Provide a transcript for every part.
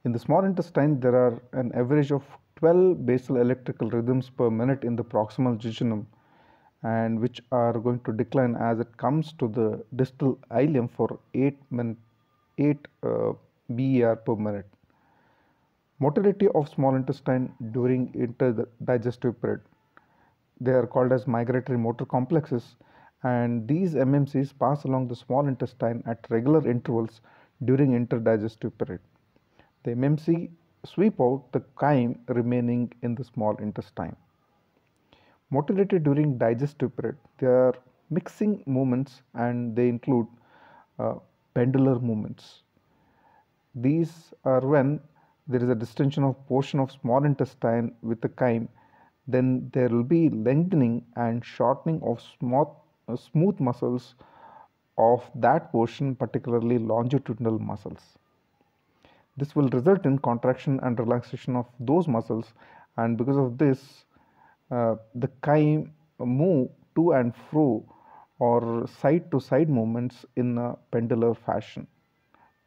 In the small intestine, there are an average of 12 basal electrical rhythms per minute in the proximal jejunum, and which are going to decline as it comes to the distal ileum for 8 BER per minute. Motility of small intestine during interdigestive period. They are called as migratory motor complexes, and these MMCs pass along the small intestine at regular intervals during interdigestive period. The MMC sweep out the chyme remaining in the small intestine. Motility during digestive period. They are mixing movements and they include uh, pendular movements. These are when there is a distension of portion of small intestine with the chyme, then there will be lengthening and shortening of smooth muscles of that portion, particularly longitudinal muscles. This will result in contraction and relaxation of those muscles, and because of this, the chyme move to and fro or side to side movements in a pendular fashion.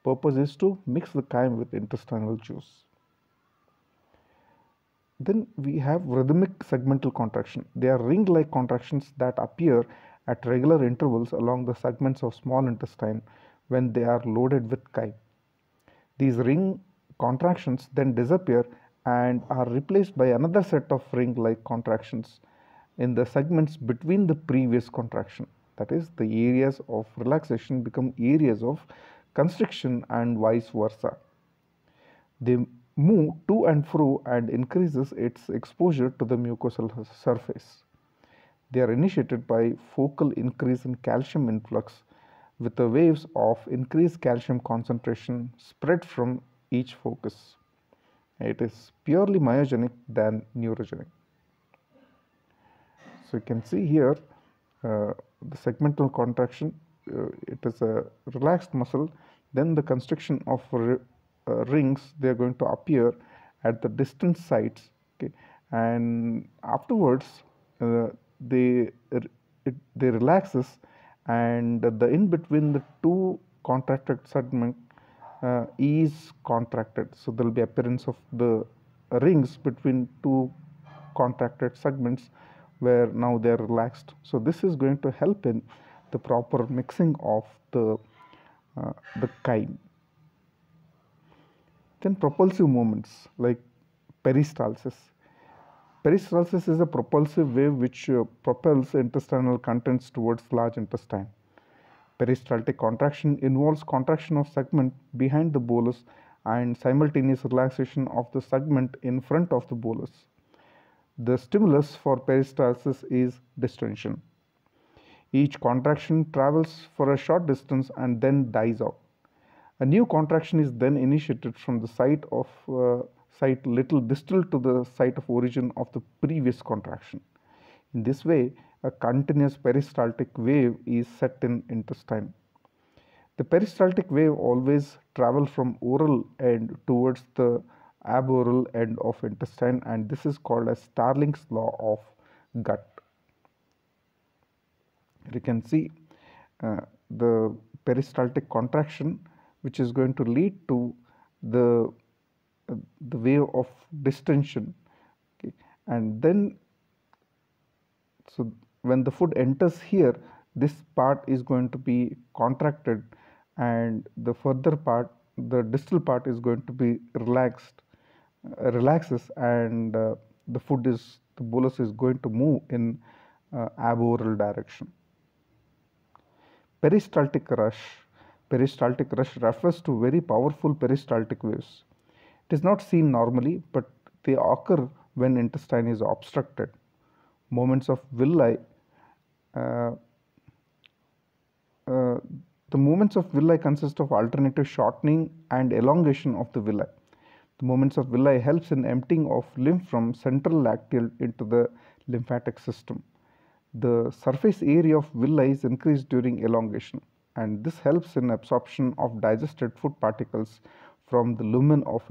Purpose is to mix the chyme with intestinal juice. Then we have rhythmic segmental contraction. They are ring-like contractions that appear at regular intervals along the segments of small intestine when they are loaded with chyme. These ring contractions then disappear and are replaced by another set of ring-like contractions in the segments between the previous contraction. That is, the areas of relaxation become areas of constriction and vice versa. They move to and fro and increases its exposure to the mucosal surface. They are initiated by focal increase in calcium influx with the waves of increased calcium concentration spread from each focus. It is purely myogenic than neurogenic. So you can see here the segmental contraction, it is a relaxed muscle, then the constriction of rings, they are going to appear at the distant sites, okay, and afterwards they relaxes, and the in between the two contracted segment is contracted, so there will be appearance of the rings between two contracted segments where now they are relaxed. So this is going to help in the proper mixing of the chyme. Then propulsive movements like peristalsis. Peristalsis is a propulsive wave which propels intestinal contents towards large intestine. Peristaltic contraction involves contraction of segment behind the bolus and simultaneous relaxation of the segment in front of the bolus. The stimulus for peristalsis is distension. Each contraction travels for a short distance and then dies out. A new contraction is then initiated from the site little distal to the site of origin of the previous contraction. In this way, a continuous peristaltic wave is set in intestine. The peristaltic wave always travels from oral end towards the aboral end of intestine, and this is called as Starling's law of gut. You can see the peristaltic contraction, which is going to lead to the wave of distension, okay, and then so when the food enters here, this part is going to be contracted, and the further part, the distal part, is going to be relaxes, and the bolus is going to move in aboral direction. Peristaltic rush. Peristaltic rush refers to very powerful peristaltic waves. It is not seen normally, but they occur when intestine is obstructed. Moments of villi. The movements of villi consist of alternative shortening and elongation of the villi. The movements of villi helps in emptying of lymph from central lacteal into the lymphatic system. The surface area of villi is increased during elongation, and this helps in absorption of digested food particles from the lumen of